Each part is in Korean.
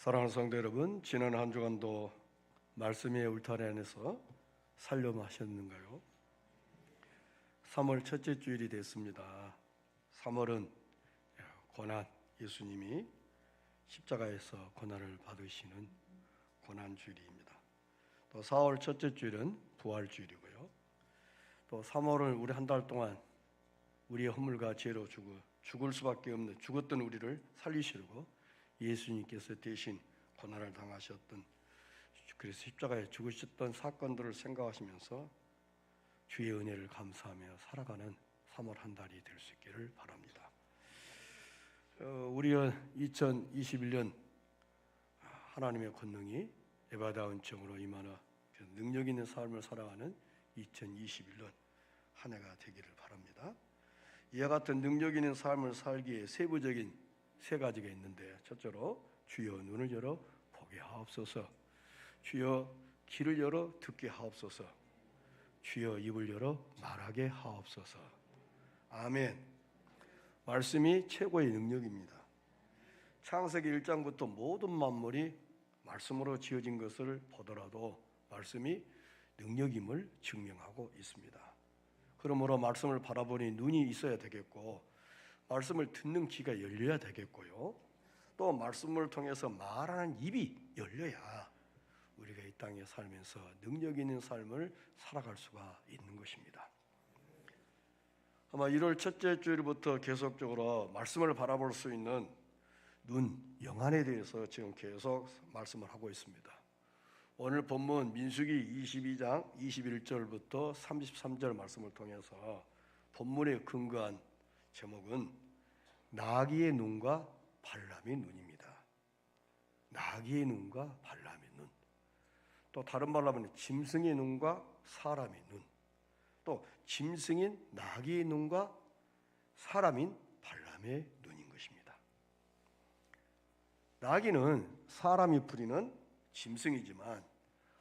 사랑하는 성도 여러분, 지난 한 주간도 말씀의 울타리 안에서 살려마셨는가요? 3월 첫째 주일이 됐습니다. 3월은 고난, 예수님이 십자가에서 고난을 받으시는 고난 주일입니다. 또 4월 첫째 주일은 부활 주일이고요. 또 3월은 우리 한 달 동안 우리의 허물과 죄로 죽을 수밖에 없는 죽었던 우리를 살리시려고 예수님께서 대신 고난을 당하셨던, 그래서 십자가에 죽으셨던 사건들을 생각하시면서 주의 은혜를 감사하며 살아가는 3월 한 달이 될 수 있기를 바랍니다. 우리는 2021년 하나님의 권능이 에바다운 정으로 임하나 능력 있는 삶을 살아가는 2021년 한 해가 되기를 바랍니다. 이와 같은 능력 있는 삶을 살기에 세부적인 세 가지가 있는데, 첫째로 주여 눈을 열어 보게 하옵소서, 주여 귀를 열어 듣게 하옵소서, 주여 입을 열어 말하게 하옵소서. 아멘. 말씀이 최고의 능력입니다. 창세기 1장부터 모든 만물이 말씀으로 지어진 것을 보더라도 말씀이 능력임을 증명하고 있습니다. 그러므로 말씀을 바라보니 눈이 있어야 되겠고, 말씀을 듣는 귀가 열려야 되겠고요, 또 말씀을 통해서 말하는 입이 열려야 우리가 이 땅에 살면서 능력 있는 삶을 살아갈 수가 있는 것입니다. 아마 1월 첫째 주일부터 계속적으로 말씀을 바라볼 수 있는 눈, 영안에 대해서 지금 계속 말씀을 하고 있습니다. 오늘 본문 민수기 22장 21절부터 33절 말씀을 통해서 본문에 근거한 제목은 나귀의 눈과 발람의 눈입니다. 나귀의 눈과 발람의 눈. 또 다른 말로 하면 짐승의 눈과 사람의 눈. 또 짐승인 나귀의 눈과 사람인 발람의 눈인 것입니다. 나귀는 사람이 부리는 짐승이지만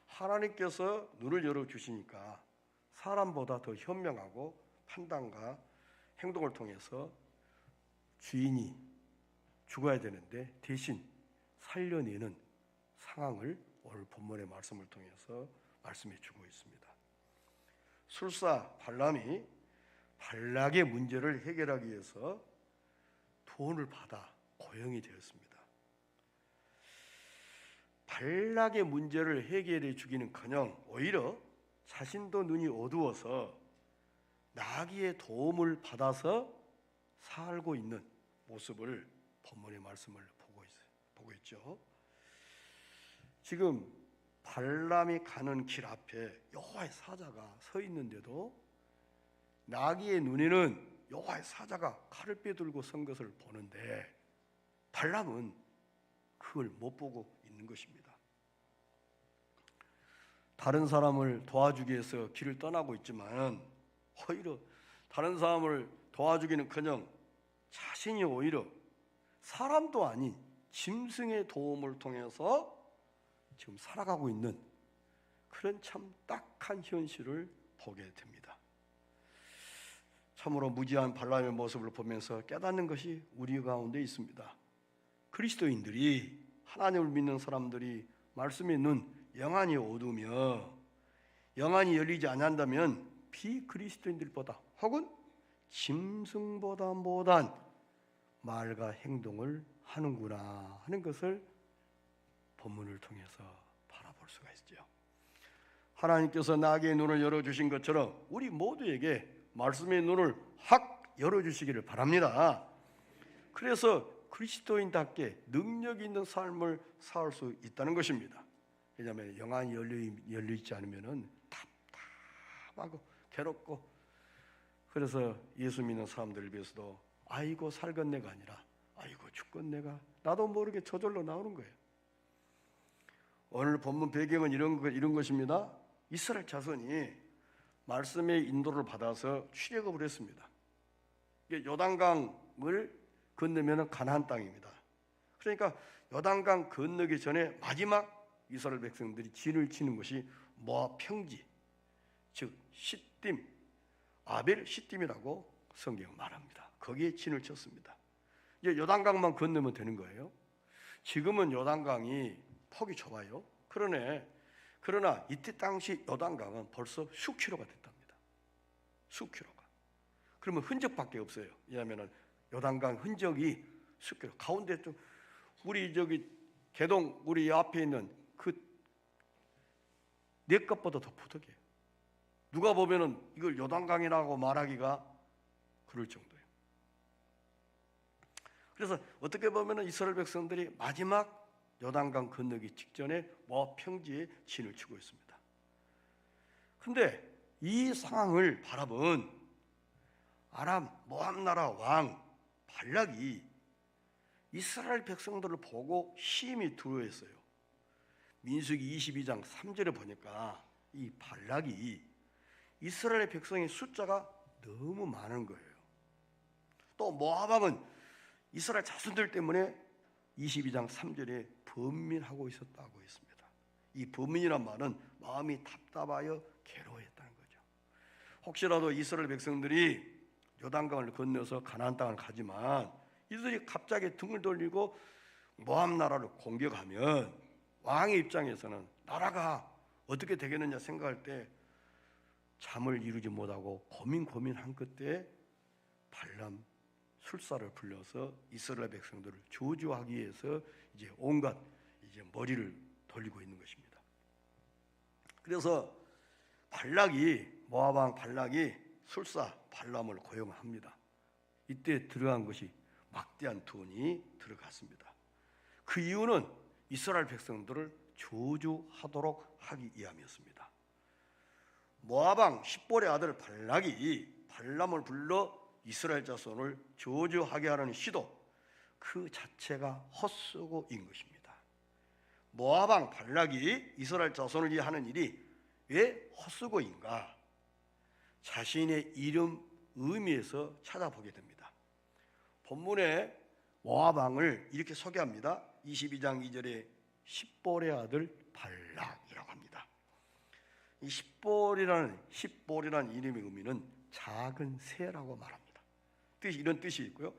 하나님께서 눈을 열어주시니까 사람보다 더 현명하고 판단과 행동을 통해서 주인이 죽어야 되는데 대신 살려내는 상황을 오늘 본문의 말씀을 통해서 말씀해 주고 있습니다. 술사 발람이 발락의 문제를 해결하기 위해서 돈을 받아 고용이 되었습니다. 발락의 문제를 해결해 주기는커녕 오히려 자신도 눈이 어두워서 나귀의 도움을 받아서 살고 있는 모습을 본문의 말씀을 보고 있죠. 지금 발람이 가는 길 앞에 여호와의 사자가 서 있는데도 나귀의 눈에는 여호와의 사자가 칼을 빼들고 선 것을 보는데 발람은 그걸 못 보고 있는 것입니다. 다른 사람을 도와주기 위해서 길을 떠나고 있지만 오히려 다른 사람을 도와주기는커녕 자신이 오히려 사람도 아닌 짐승의 도움을 통해서 지금 살아가고 있는 그런 참 딱한 현실을 보게 됩니다. 참으로 무지한 발람의 모습을 보면서 깨닫는 것이 우리 가운데 있습니다. 그리스도인들이, 하나님을 믿는 사람들이 말씀의 눈, 영안이 어두우며 영안이 열리지 않는다면 비그리스도인들보다 혹은 짐승보다 못한 말과 행동을 하는구나 하는 것을 본문을 통해서 바라볼 수가 있죠. 하나님께서 나귀의 눈을 열어주신 것처럼 우리 모두에게 말씀의 눈을 확 열어주시기를 바랍니다. 그래서 그리스도인답게 능력 있는 삶을 살 수 있다는 것입니다. 왜냐하면 영안이 열리지 않으면 답답하고 괴롭고, 그래서 예수 믿는 사람들을 위해서도 아이고 살건내가 아니라 아이고 죽건내가 나도 모르게 저절로 나오는 거예요. 오늘 본문 배경은 이런 것입니다. 이스라엘 자손이 말씀의 인도를 받아서 출애굽을 했습니다. 요단강을 건너면 가나안 땅입니다. 그러니까 요단강 건너기 전에 마지막 이스라엘 백성들이 진을 치는 것이 모압 평지, 즉 시딤, 아벨 시딤이라고 성경은 말합니다. 거기에 진을 쳤습니다. 이제 요단강만 건너면 되는 거예요. 지금은 요단강이 폭이 좁아요. 그러나 이때 당시 요단강은 벌써 수킬로가 됐답니다. 수킬로가. 그러면 흔적밖에 없어요. 왜냐하면 요단강 흔적이 수킬로. 가운데 좀 우리 개동 우리 앞에 있는 그 네 것보다 더 부득해요. 누가 보면은 이걸 요단강이라고 말하기가 그럴 정도예요. 그래서 어떻게 보면은 이스라엘 백성들이 마지막 요단강 건너기 직전에 모압 평지에 진을 치고 있습니다. 근데 이 상황을 바라본 아람 모압 나라 왕 발락이 이스라엘 백성들을 보고 심히 두려워했어요. 민수기 22장 3절에 보니까 이 발락이 이스라엘 백성의 숫자가 너무 많은 거예요. 또 모압 왕은 이스라엘 자손들 때문에 22장 3절에 번민하고 있었다고 했습니다. 이 번민이란 말은 마음이 답답하여 괴로워했다는 거죠. 혹시라도 이스라엘 백성들이 요단강을 건너서 가나안 땅을 가지만 이들이 갑자기 등을 돌리고 모압 나라를 공격하면 왕의 입장에서는 나라가 어떻게 되겠느냐 생각할 때 잠을 이루지 못하고 고민한 끝에 발람 술사를 불러서 이스라엘 백성들을 저주하기 위해서 이제 온갖 머리를 돌리고 있는 것입니다. 그래서 모압 왕 발락이 술사 발람을 고용합니다. 이때 들어간 것이 막대한 돈이 들어갔습니다. 그 이유는 이스라엘 백성들을 저주하도록 하기 위함이었습니다. 모압 왕 십볼의 아들 발락이 발람을 불러 이스라엘 자손을 저주하게 하는 시도 그 자체가 헛수고인 것입니다. 모압 왕 발락이 이스라엘 자손을 위해 하는 일이 왜 헛수고인가? 자신의 이름 의미에서 찾아보게 됩니다. 본문에 모압 왕을 이렇게 소개합니다. 22장 2절에 십볼의 아들 발락이라고 합니다. 이 십볼이라는 이름의 의미는 작은 새라고 말합니다. 이런 뜻이 있고요.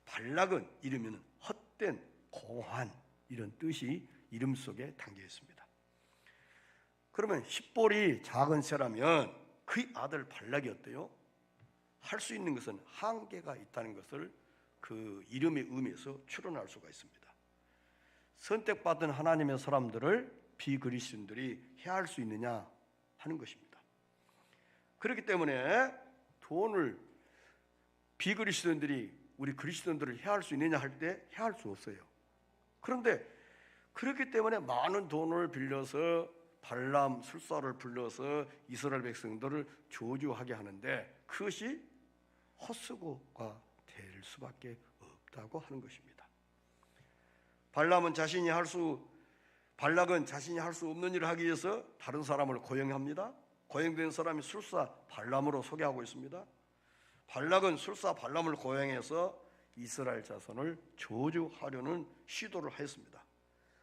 발락은 이름에는 헛된 공한 이런 뜻이 이름 속에 담겨 있습니다. 그러면 십볼이 작은 새라면 그 아들 발락이 어때요? 할 수 있는 것은 한계가 있다는 것을 그 이름의 의미에서 추론할 수가 있습니다. 선택받은 하나님의 사람들을 비그리스도인들이 해할 수 있느냐 하는 것입니다. 그렇기 때문에 돈을 비그리스도인들이 우리 그리스도인들을 해할 수 있느냐 할 때 해할 수 없어요. 그런데 그렇기 때문에 많은 돈을 빌려서 발람 술사를 불러서 이스라엘 백성들을 저주하게 하는데 그것이 헛수고가 될 수밖에 없다고 하는 것입니다. 발락은 자신이 할 수 없는 일을 하기 위해서 다른 사람을 고용합니다. 고용된 사람이 술사 발람으로 소개하고 있습니다. 발락은 술사 발람을 고용해서 이스라엘 자손을 저주하려는 시도를 했습니다.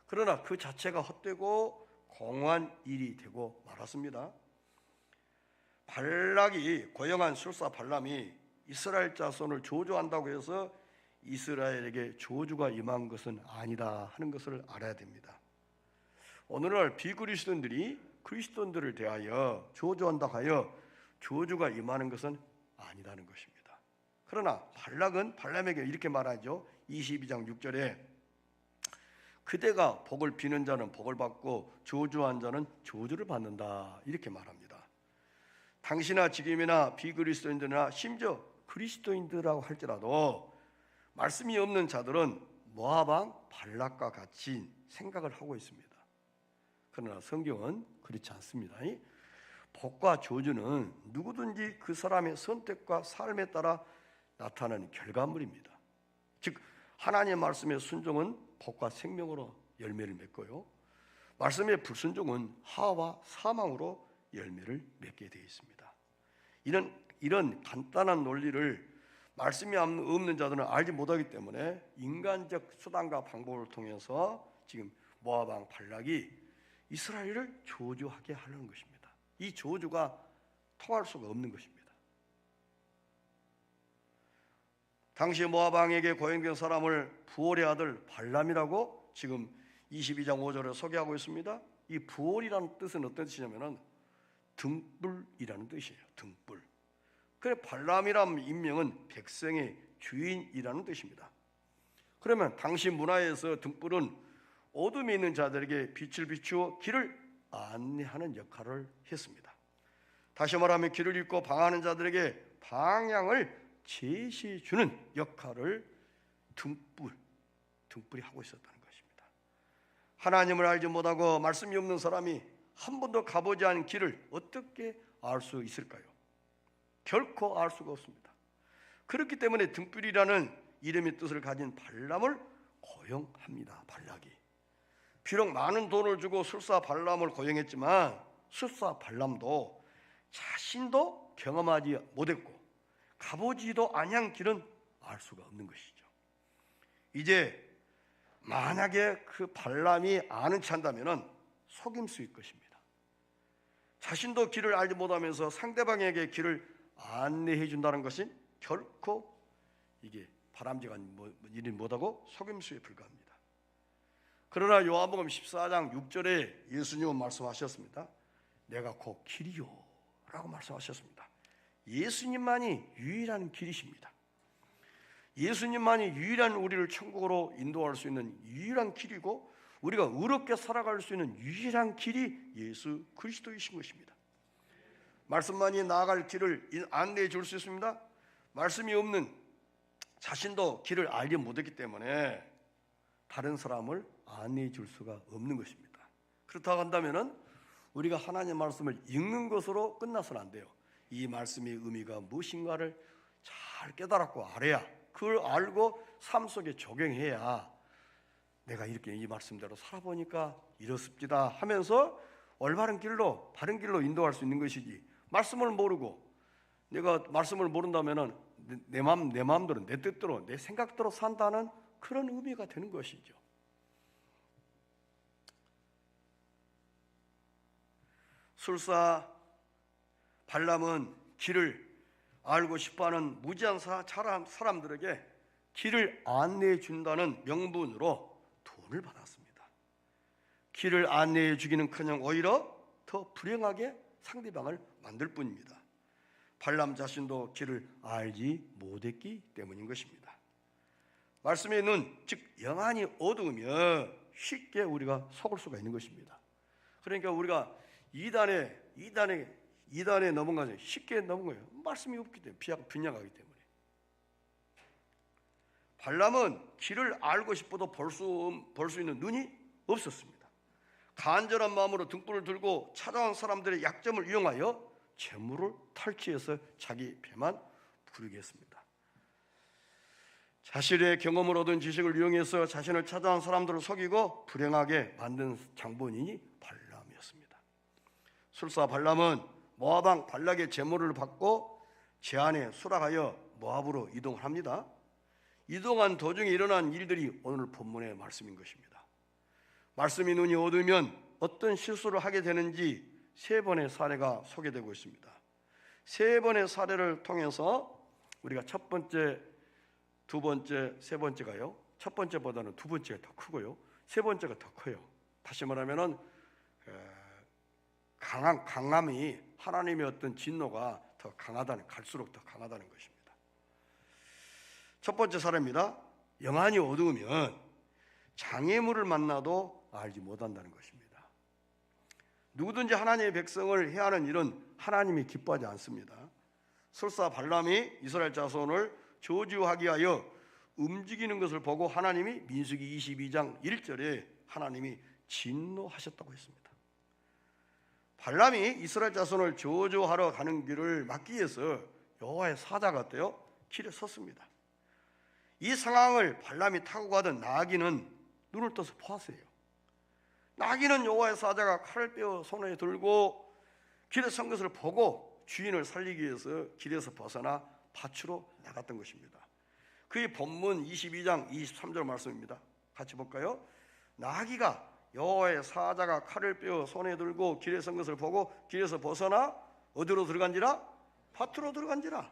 그러나 그 자체가 헛되고 공한 일이 되고 말았습니다. 발락이 고용한 술사 발람이 이스라엘 자손을 저주한다고 해서 이스라엘에게 저주가 임한 것은 아니다 하는 것을 알아야 됩니다. 오늘날 비그리스도인들이 그리스도인들을 대하여 저주한다 하여 저주가 임하는 것은 아니다는 것입니다. 그러나 발락은 발람에게 이렇게 말하죠. 22장 6절에 그대가 복을 비는 자는 복을 받고 저주한 자는 저주를 받는다 이렇게 말합니다. 당시나 지금이나 비그리스도인들이나 심지어 그리스도인들이라고 할지라도 말씀이 없는 자들은 모압 왕 발락과 같이 생각을 하고 있습니다. 그러나 성경은 그렇지 않습니다. 복과 저주는 누구든지 그 사람의 선택과 삶에 따라 나타나는 결과물입니다. 즉 하나님의 말씀의 순종은 복과 생명으로 열매를 맺고요, 말씀의 불순종은 하와 사망으로 열매를 맺게 되어 있습니다. 이런 간단한 논리를 말씀이 없는 자들은 알지 못하기 때문에 인간적 수단과 방법을 통해서 지금 모압 왕 발락이 이스라엘을 저주하게 하려는 것입니다. 이 저주가 통할 수가 없는 것입니다. 당시 모압 왕에게 고용된 사람을 부올의 아들 발람이라고 지금 22장 5절에 소개하고 있습니다. 이 부올이라는 뜻은 어떤 뜻이냐면은 등불이라는 뜻이에요. 등불. 그래 발람이라는 인명은 백성의 주인이라는 뜻입니다. 그러면 당시 문화에서 등불은 어둠에 있는 자들에게 빛을 비추어 길을 안내하는 역할을 했습니다. 다시 말하면 길을 잃고 방황하는 자들에게 방향을 제시해 주는 역할을 등불이 하고 있었다는 것입니다. 하나님을 알지 못하고 말씀이 없는 사람이 한 번도 가보지 않은 길을 어떻게 알 수 있을까요? 결코 알 수가 없습니다. 그렇기 때문에 등불이라는 이름의 뜻을 가진 발람을 고용합니다. 발락이 비록 많은 돈을 주고 술사 발람을 고용했지만 술사 발람도 자신도 경험하지 못했고 가보지도 아니한 길은 알 수가 없는 것이죠. 이제 만약에 그 발람이 아는 체 한다면 속임수일 것입니다. 자신도 길을 알지 못하면서 상대방에게 길을 안내해 준다는 것은 결코 이게 바람직한 일이 못하고 속임수에 불과합니다. 그러나 요한복음 14장 6절에 예수님은 말씀하셨습니다. 내가 곧 길이요 라고 말씀하셨습니다. 예수님만이 유일한 길이십니다. 예수님만이 유일한 우리를 천국으로 인도할 수 있는 유일한 길이고 우리가 의롭게 살아갈 수 있는 유일한 길이 예수 그리스도이신 것입니다. 말씀만이 나아갈 길을 안내해 줄 수 있습니다. 말씀이 없는 자신도 길을 알지 못했기 때문에 다른 사람을 안내해 줄 수가 없는 것입니다. 그렇다고 한다면 우리가 하나님의 말씀을 읽는 것으로 끝나서는 안 돼요. 이 말씀의 의미가 무엇인가를 잘 깨달았고 알아야 그걸 알고 삶 속에 적용해야 내가 이렇게 이 말씀대로 살아보니까 이렇습니다 하면서 올바른 길로 바른 길로 인도할 수 있는 것이지 말씀을 모르고 내가 말씀을 모른다면 내 마음대로 내 뜻대로 내 생각대로 산다는 그런 의미가 되는 것이죠. 술사 발람은 길을 알고 싶어하는 무지한 사람들에게 길을 안내해 준다는 명분으로 돈을 받았습니다. 길을 안내해 주기는커녕 오히려 더 불행하게 상대방을 만들 뿐입니다. 발람 자신도 길을 알지 못했기 때문인 것입니다. 말씀의 눈, 즉 영안이 어두우면 쉽게 우리가 속을 수가 있는 것입니다. 그러니까 우리가 이단에 넘어가서 쉽게 넘어가요. 말씀이 없기 때문에 빗나가기 때문에. 발람은 길을 알고 싶어도 볼 수 있는 눈이 없었습니다. 간절한 마음으로 등불을 들고 찾아온 사람들의 약점을 이용하여 재물을 탈취해서 자기 배만 부르게 했습니다. 자신의 경험을 얻은 지식을 이용해서 자신을 찾아온 사람들을 속이고 불행하게 만든 장본인이 발람이었습니다. 술사 발람은 모압 왕 발락의 재물을 받고 제안에 수락하여 모압으로 이동을 합니다. 이동한 도중에 일어난 일들이 오늘 본문의 말씀인 것입니다. 말씀이 눈이 어두우면 어떤 실수를 하게 되는지 3번의 사례가 소개되고 있습니다. 3번의 사례를 통해서 우리가 첫 번째, 두 번째, 세 번째가요. 첫 번째보다는 두 번째가 더 크고요. 세 번째가 더 커요. 다시 말하면은 강함이 하나님의 어떤 진노가 더 갈수록 더 강하다는 것입니다. 첫 번째 사례입니다. 영안이 어두우면 장애물을 만나도 알지 못한다는 것입니다. 누구든지 하나님의 백성을 해하는 일은 하나님이 기뻐하지 않습니다. 술사 발람이 이스라엘 자손을 저주하게 하여 움직이는 것을 보고 하나님이 민수기 22장 1절에 하나님이 진노하셨다고 했습니다. 발람이 이스라엘 자손을 저주하러 가는 길을 막기 위해서 여호와의 사자가 어때요? 길에 섰습니다. 이 상황을 발람이 타고 가던 나귀는 눈을 떠서 보았어요. 나귀는 여호와의 사자가 칼을 빼어 손에 들고 길에 선 것을 보고 주인을 살리기 위해서 길에서 벗어나 밭으로 나갔던 것입니다. 그의 본문 22장 23절 말씀입니다. 같이 볼까요? 나귀가 여호와의 사자가 칼을 빼어 손에 들고 길에 선 것을 보고 길에서 벗어나 어디로 들어간지라? 밭으로 들어간지라.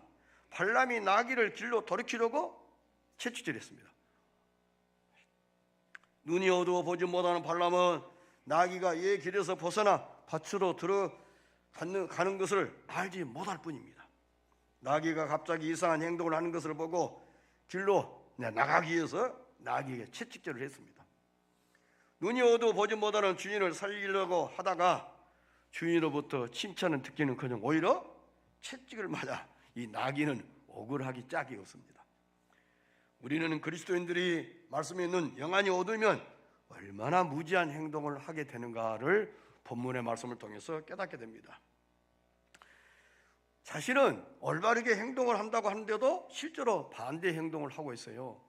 발람이 나귀를 길로 돌이키려고 채찍질했습니다. 눈이 어두워 보지 못하는 발람은 나귀가 예 길에서 벗어나 밭으로 들어가는 것을 알지 못할 뿐입니다. 나귀가 갑자기 이상한 행동을 하는 것을 보고 길로 나가기 위해서 나귀에게 채찍질을 했습니다. 눈이 어두워 보지 못하는 주인을 살리려고 하다가 주인으로부터 칭찬은 듣기는커녕 오히려 채찍을 맞아 이 나귀는 억울하기 짝이 없습니다. 우리는 그리스도인들이 말씀에 있는 영안이 어두우면 얼마나 무지한 행동을 하게 되는가를 본문의 말씀을 통해서 깨닫게 됩니다. 자신은 올바르게 행동을 한다고 하는데도 실제로 반대 행동을 하고 있어요.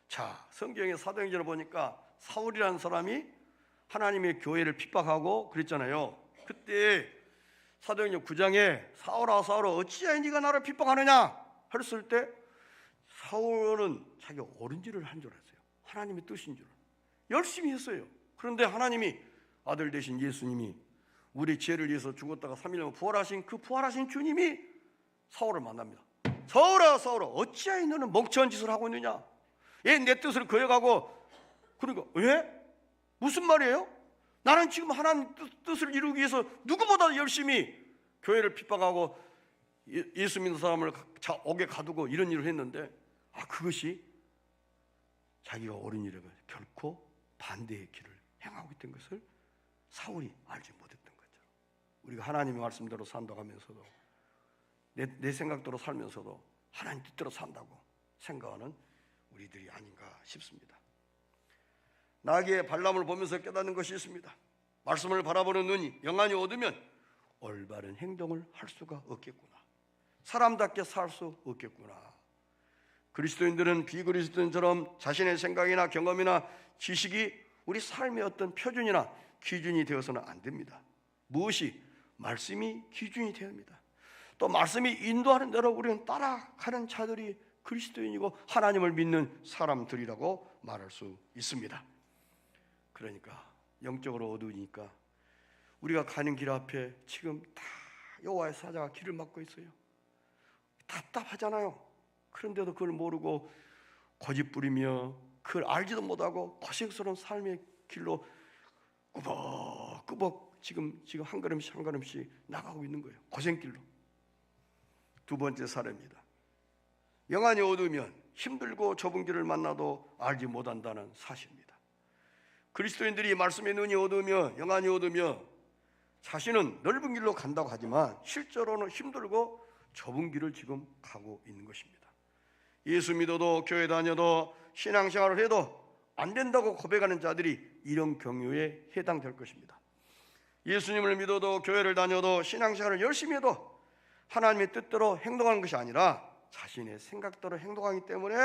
자, 성경의 사도행전을 보니까 사울이라는 사람이 하나님의 교회를 핍박하고 그랬잖아요. 그때 사도행전 9장에 사울아 사울아 어찌하여 네가 나를 핍박하느냐 했을 때 사울은 자기가 옳은 일을 한 줄 알았어요. 하나님의 뜻인 줄 열심히 했어요. 그런데 하나님이 아들 되신 예수님이 우리 죄를 위해서 죽었다가 3일 만에 부활하신 그 부활하신 주님이 사울을 만납니다. 사울아 사울아 어찌하여 너는 멍청한 짓을 하고 있느냐. 예, 내 뜻을 거역하고. 그러니까 왜? 무슨 말이에요? 나는 지금 하나님 뜻을 이루기 위해서 누구보다 열심히 교회를 핍박하고 예수 믿는 사람을 옥에 가두고 이런 일을 했는데 그것이 자기가 옳은 일이라고 결코 반대의 길을 행하고 있던 것을 사울이 알지 못했던 거죠. 우리가 하나님의 말씀대로 산다고 하면서도 내 생각대로 살면서도 하나님 뜻대로 산다고 생각하는 우리들이 아닌가 싶습니다. 나귀의 발람을 보면서 깨닫는 것이 있습니다. 말씀을 바라보는 눈이 영안이 어두면 올바른 행동을 할 수가 없겠구나. 사람답게 살 수 없겠구나. 그리스도인들은 비그리스도인처럼 자신의 생각이나 경험이나 지식이 우리 삶의 어떤 표준이나 기준이 되어서는 안 됩니다. 무엇이? 말씀이 기준이 되어야 합니다. 또 말씀이 인도하는 대로 우리는 따라가는 자들이 그리스도인이고 하나님을 믿는 사람들이라고 말할 수 있습니다. 그러니까 영적으로 어두우니까 우리가 가는 길 앞에 지금 다 여호와의 사자가 길을 막고 있어요. 답답하잖아요. 그런데도 그걸 모르고 고집 부리며 그걸 알지도 못하고 고생스러운 삶의 길로 꾸벅꾸벅 지금 한 걸음씩 한 걸음씩 나가고 있는 거예요. 고생길로. 두 번째 사례입니다. 영안이 어두우면 힘들고 좁은 길을 만나도 알지 못한다는 사실입니다. 그리스도인들이 말씀의 눈이 어두우며 영안이 어두우며 자신은 넓은 길로 간다고 하지만 실제로는 힘들고 좁은 길을 지금 가고 있는 것입니다. 예수 믿어도 교회 다녀도 신앙생활을 해도 안 된다고 고백하는 자들이 이런 경우에 해당될 것입니다. 예수님을 믿어도 교회를 다녀도 신앙생활을 열심히 해도 하나님의 뜻대로 행동하는 것이 아니라 자신의 생각대로 행동하기 때문에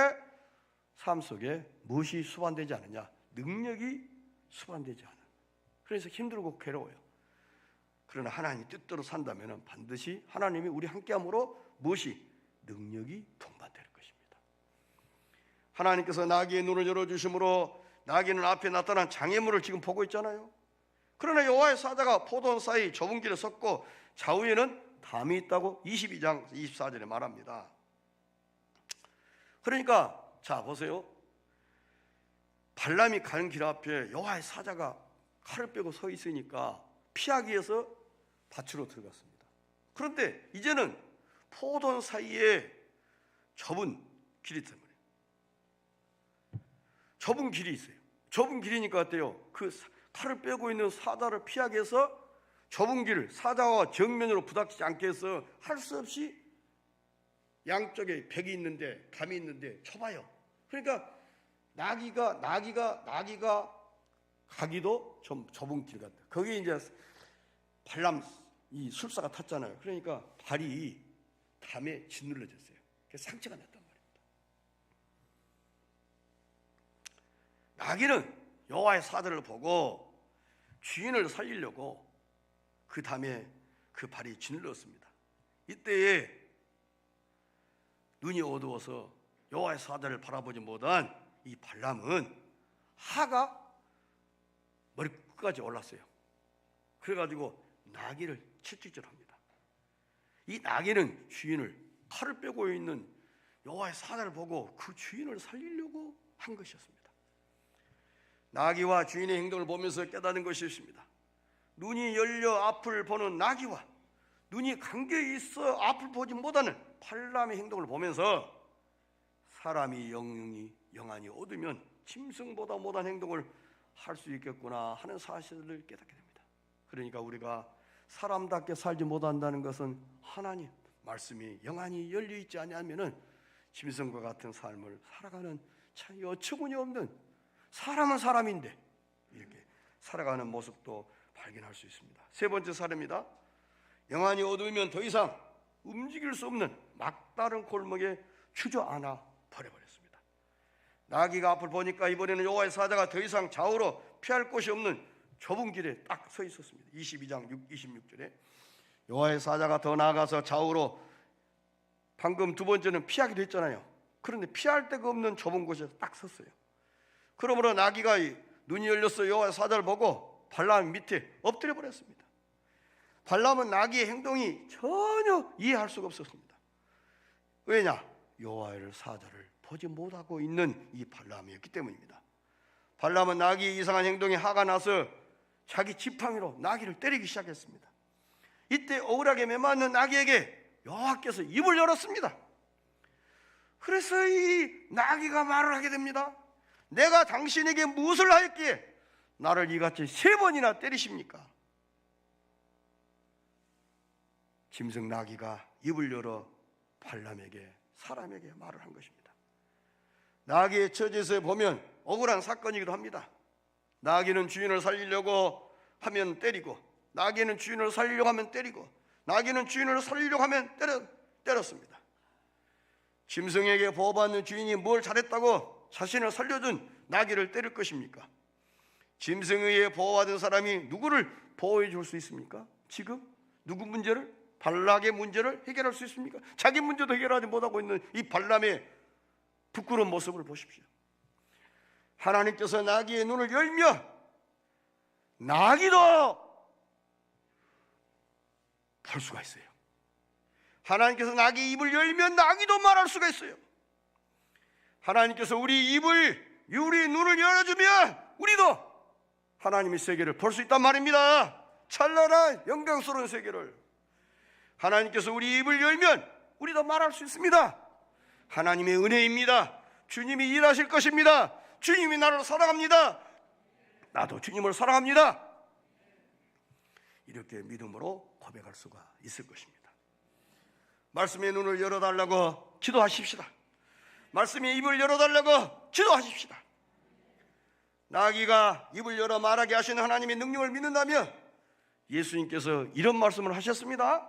삶 속에 무엇이 수반되지 않느냐? 능력이 수반되지 않아요. 그래서 힘들고 괴로워요. 그러나 하나님의 뜻대로 산다면 반드시 하나님이 우리 함께함으로 무엇이? 능력이 동반될 것입니다. 하나님께서 나귀의 눈을 열어주심으로 나귀는 앞에 나타난 장애물을 지금 보고 있잖아요. 그러나 여호와의 사자가 포도원 사이 좁은 길에 섰고 좌우에는 담이 있다고 22장 24절에 말합니다. 그러니까 자 보세요. 발람이 가는 길 앞에 여호와의 사자가 칼을 빼고 서 있으니까 피하기 위해서 밭으로 들어갔습니다. 그런데 이제는 포도원 사이에 좁은 길이 때문에 좁은 길이 있어요. 좁은 길이니까 어때요? 그 칼을 빼고 있는 사자를 피하기 위해서 좁은 길을 사자와 정면으로 부닥치지 않게 해서 할 수 없이 양쪽에 벽이 있는데 담이 있는데 좁아요. 그러니까 나귀가 가기도 좀 좁은 길 같다. 거기에 이제 발람 이 술사가 탔잖아요. 그러니까 발이 담에 짓눌러졌어요. 그래서 상처가 났단 말입니다. 나귀는 여호와의 사자를 보고 주인을 살리려고 그 담에 그 발이 짓눌렀습니다. 이때에 눈이 어두워서 여호와의 사자를 바라보지 못한 이 발람은 하가 머리 끝까지 올랐어요. 그래가지고 나귀를 채찍질합니다. 이 나귀는 주인을 칼을 빼고 있는 여호와의 사자를 보고 그 주인을 살리려고 한 것이었습니다. 나귀와 주인의 행동을 보면서 깨닫는 것이 있습니다. 눈이 열려 앞을 보는 나귀와 눈이 감겨 있어 앞을 보지 못하는 발람의 행동을 보면서 사람이 영안이 얻으면 짐승보다 못한 행동을 할 수 있겠구나 하는 사실을 깨닫게 됩니다. 그러니까 우리가 사람답게 살지 못한다는 것은 하나님 말씀이 영안이 열려 있지 아니하면은 짐승과 같은 삶을 살아가는 참 어처구니 없는, 사람은 사람인데 이렇게 살아가는 모습도 발견할 수 있습니다. 세 번째 사례입니다. 영안이 어두우면 더 이상 움직일 수 없는 막다른 골목에 주저앉아 버려버렸습니다. 나귀가 앞을 보니까 이번에는 여호와의 사자가 더 이상 좌우로 피할 곳이 없는 좁은 길에 딱 서 있었습니다. 22장 26절에 여호와의 사자가 더 나아가서 좌우로, 방금 두 번째는 피하기도 했잖아요. 그런데 피할 데가 없는 좁은 곳에 딱 섰어요. 그러므로 나귀가 눈이 열려서 여호와의 사자를 보고 발람 밑에 엎드려 버렸습니다. 발람은 나귀의 행동이 전혀 이해할 수가 없었습니다. 왜냐? 여호와의 사자를 보지 못하고 있는 이 발람이었기 때문입니다. 발람은 나귀의 이상한 행동에 화가 나서 자기 지팡이로 나귀를 때리기 시작했습니다. 이때 억울하게 매맞는 나귀에게 여호와께서 입을 열었습니다. 그래서 이 나귀가 말을 하게 됩니다. 내가 당신에게 무엇을 하였기에 나를 이같이 3번이나 때리십니까? 짐승 나귀가 입을 열어 발람에게, 사람에게 말을 한 것입니다. 나귀의 처지에서 보면 억울한 사건이기도 합니다. 나귀는 주인을 살리려고 하면 때리고, 나귀는 주인을 살리려고 하면 때리고, 나귀는 주인을 살리려고 하면 때렸습니다. 짐승에게 보호받는 주인이 뭘 잘했다고 자신을 살려준 나귀를 때릴 것입니까? 짐승에 의해 보호받은 사람이 누구를 보호해 줄 수 있습니까? 지금 누구 문제를, 발락의 문제를 해결할 수 있습니까? 자기 문제도 해결하지 못하고 있는 이 발람의 부끄러운 모습을 보십시오. 하나님께서 나귀의 눈을 열며 나귀도 볼 수가 있어요. 하나님께서 나귀의 입을 열면 나귀도 말할 수가 있어요. 하나님께서 우리 눈을 열어주면 우리도 하나님의 세계를 볼 수 있단 말입니다. 찬란한 영광스러운 세계를. 하나님께서 우리 입을 열면 우리도 말할 수 있습니다. 하나님의 은혜입니다. 주님이 일하실 것입니다. 주님이 나를 사랑합니다. 나도 주님을 사랑합니다. 이렇게 믿음으로 고백할 수가 있을 것입니다. 말씀의 눈을 열어달라고 기도하십시다. 말씀의 입을 열어달라고 기도하십시다. 나귀가 입을 열어 말하게 하시는 하나님의 능력을 믿는다면 예수님께서 이런 말씀을 하셨습니다.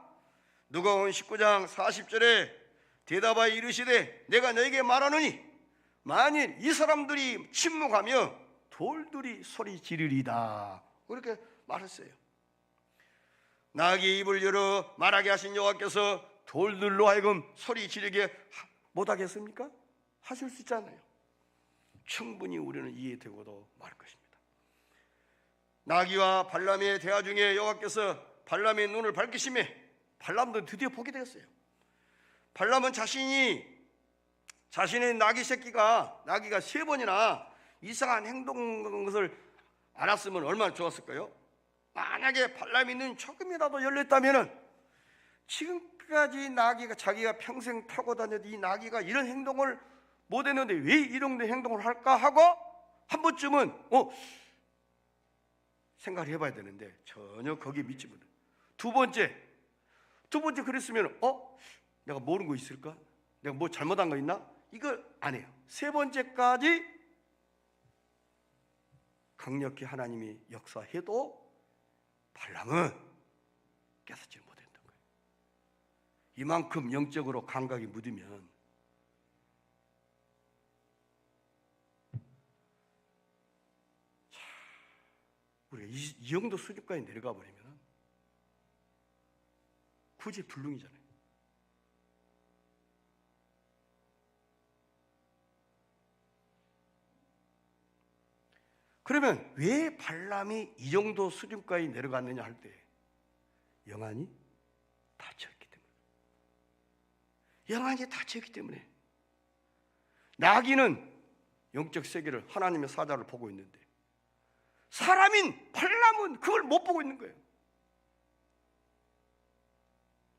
누가복음 19장 40절에 대답하여 이르시되 내가 너에게 말하노니 만일 이 사람들이 침묵하며 돌들이 소리 지르리다. 그렇게 말했어요. 나귀의 입을 열어 말하게 하신 여호와께서 돌들로 하여금 소리 지르게 못하겠습니까? 하실 수 있잖아요. 충분히 우리는 이해되고도 말 것입니다. 나귀와 발람의 대화 중에 여호와께서 발람의 눈을 밝히시매 발람도 드디어 보게 되었어요. 발람은 자신의 나귀 새끼가, 나귀가 3번이나 이상한 행동한 것을 알았으면 얼마나 좋았을까요? 만약에 발람이 눈이 조금이라도 열렸다면 지금까지 나귀가, 자기가 평생 타고 다녔던 이 나귀가 이런 행동을 못했는데 왜 이런 행동을 할까 하고 한 번쯤은 생각을 해봐야 되는데 전혀 거기에 믿지 못해요. 두 번째 그랬으면 내가 모르는 거 있을까? 내가 뭐 잘못한 거 있나? 이걸 안 해요. 3번째까지 강력히 하나님이 역사해도 발람은 깨닫지 못했던 거예요. 이만큼 영적으로 감각이 묻으면 우리가 이 정도 수준까지 내려가 버리면 구제불능이잖아요. 그러면 왜 발람이 이 정도 수준까지 내려갔느냐 할 때 영안이 닫혀있기 때문에, 영안이 닫혀있기 때문에. 나귀는 영적 세계를, 하나님의 사자를 보고 있는데 사람인 발람은 그걸 못 보고 있는 거예요.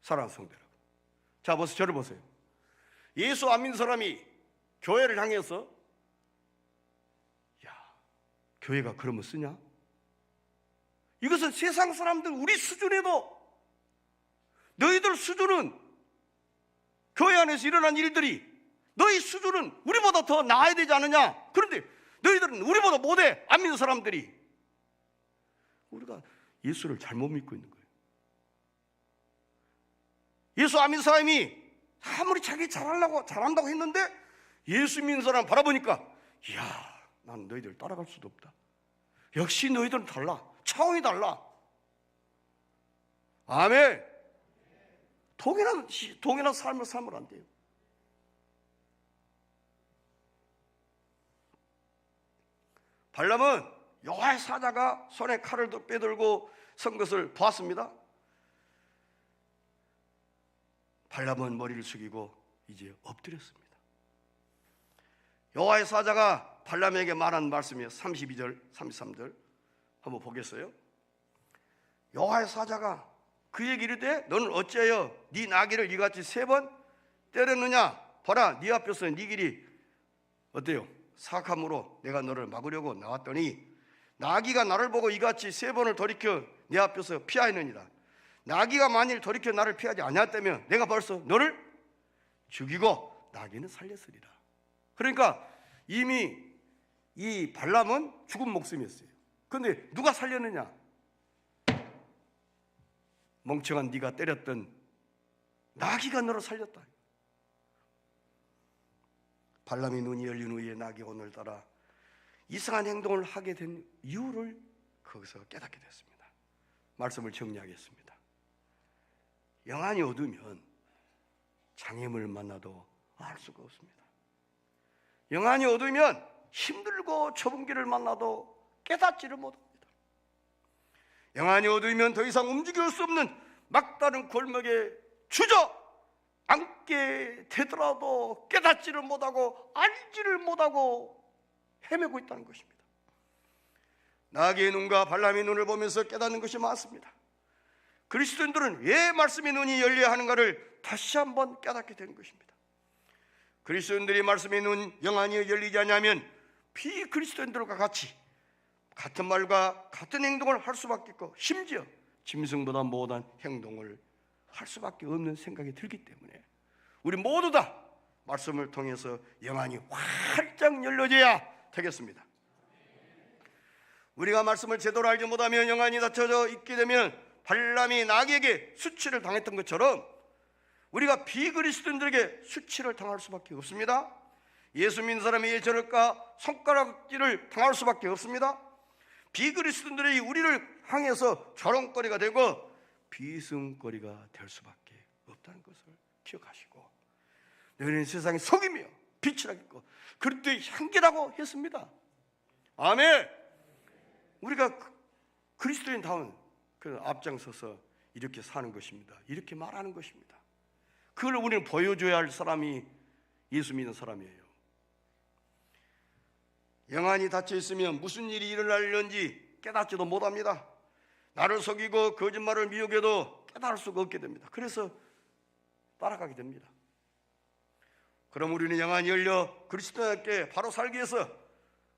사랑하는 성도 여러분, 자, 벌써 저를 보세요. 예수 안 믿는 사람이 교회를 향해서 야, 교회가 그러면 쓰냐? 이것은 세상 사람들 우리 수준에도, 너희들 수준은, 교회 안에서 일어난 일들이 너희 수준은 우리보다 더 나아야 되지 않느냐? 그런데 너희들은 우리보다 못해. 안 믿는 사람들이. 우리가 예수를 잘못 믿고 있는 거예요. 예수 안 믿는 사람이 아무리 자기 잘한다고 했는데 예수 믿는 사람 바라보니까 이야, 난 너희들 따라갈 수도 없다. 역시 너희들은 달라. 차원이 달라. 아멘. 동일한 삶을 살면 안 돼요. 발람은 여호와의 사자가 손에 칼을 빼들고 선 것을 보았습니다. 발람은 머리를 숙이고 이제 엎드렸습니다. 여호와의 사자가 발람에게 말한 말씀이에요. 32절, 33절 한번 보겠어요. 여호와의 사자가 그에게 이르되 너는 어찌하여 네 나귀를 이같이 3번 때렸느냐? 보라, 네 앞에서 네 길이 어때요? 사악함으로 내가 너를 막으려고 나왔더니 나귀가 나를 보고 이같이 3번을 돌이켜 내 앞에서 피하였느니라. 나귀가 만일 돌이켜 나를 피하지 아니했다면 내가 벌써 너를 죽이고 나귀는 살렸으리라. 그러니까 이미 이 발람은 죽은 목숨이었어요. 그런데 누가 살렸느냐? 멍청한 네가 때렸던 나귀가 너를 살렸다. 발람이 눈이 열린 후에 나귀가 오늘따라 이상한 행동을 하게 된 이유를 거기서 깨닫게 됐습니다. 말씀을 정리하겠습니다. 영안이 어두우면 장애물을 만나도 알 수가 없습니다. 영안이 어두우면 힘들고 좁은 길을 만나도 깨닫지를 못합니다. 영안이 어두우면 더 이상 움직일 수 없는 막다른 골목에 주저앉게 되더라도 깨닫지를 못하고 알지를 못하고 헤매고 있다는 것입니다. 나귀의 눈과 발람의 눈을 보면서 깨닫는 것이 많습니다. 그리스도인들은 왜 말씀의 눈이 열려야 하는가를 다시 한번 깨닫게 되는 것입니다. 그리스도인들이 말씀의 눈, 영안이 열리지 않으면 비그리스도인들과 같이 같은 말과 같은 행동을 할 수밖에 없고 심지어 짐승보다 못한 행동을 할 수밖에 없는 생각이 들기 때문에 우리 모두 다 말씀을 통해서 영안이 활짝 열려져야 되겠습니다. 우리가 말씀을 제대로 알지 못하면 영안이 닫혀져 있게 되면 발람이 나귀에게 수치를 당했던 것처럼 우리가 비그리스도인들에게 수치를 당할 수밖에 없습니다. 예수 믿는 사람이 왜 저럴까 손가락질을 당할 수밖에 없습니다. 비그리스도인들이 우리를 향해서 조롱거리가 되고 비승거리가 될 수밖에 없다는 것을 기억하시고 너희는 세상의 속이며 빛이라겠고 그릇도 향기라고 했습니다. 아멘. 우리가 그리스도인다운 그 앞장서서 이렇게 사는 것입니다. 이렇게 말하는 것입니다. 그걸 우리는 보여줘야 할 사람이 예수 믿는 사람이에요. 영안이 닫혀 있으면 무슨 일이 일어날는지 깨닫지도 못합니다. 나를 속이고 거짓말을 미혹해도 깨달을 수가 없게 됩니다. 그래서 따라가게 됩니다. 그럼 우리는 영안이 열려 그리스도께 바로 살기 위해서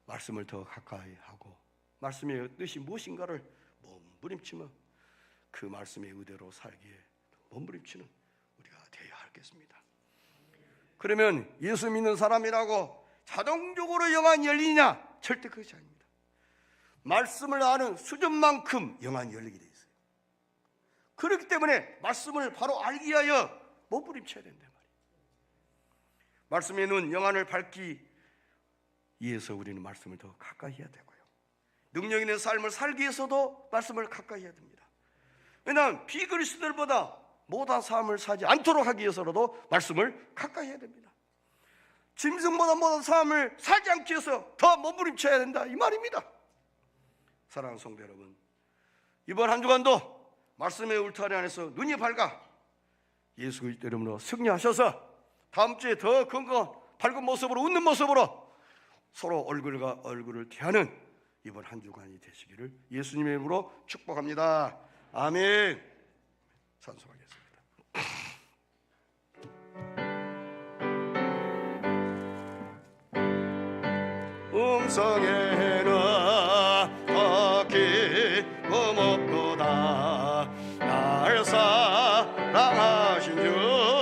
말씀을 더 가까이 하고 말씀의 뜻이 무엇인가를 몸부림치며 그 말씀의 의대로 살기에 몸부림치는 우리가 되어야 하겠습니다. 그러면 예수 믿는 사람이라고 자동적으로 영안이 열리냐? 절대 그것이 아닙니다. 말씀을 아는 수준만큼 영안이 열리게 되어 있어요. 그렇기 때문에 말씀을 바로 알기 위하여 몸부림쳐야 된단 말이에요. 말씀의 눈, 영안을 밝기 위해서 우리는 말씀을 더 가까이 해야 되고요. 능력 있는 삶을 살기 위해서도 말씀을 가까이 해야 됩니다. 왜냐하면 비그리스도들보다 못한 삶을 살지 않도록 하기 위해서라도 말씀을 가까이 해야 됩니다. 짐승보다 못한 삶을 살지 않기 위해서 더 몸부림쳐야 된다 이 말입니다. 사랑하는 성도 여러분, 이번 한 주간도 말씀의 울타리 안에서 눈이 밝아 예수 그리스도 이름으로 승리하셔서 다음 주에 더 건강한 밝은 모습으로 웃는 모습으로 서로 얼굴과 얼굴을 대하는 이번 한 주간이 되시기를 예수님의 이름으로 축복합니다. 아멘. 찬송하겠습니다. 음성에는 더 깊고 높도다 날 사랑하신 주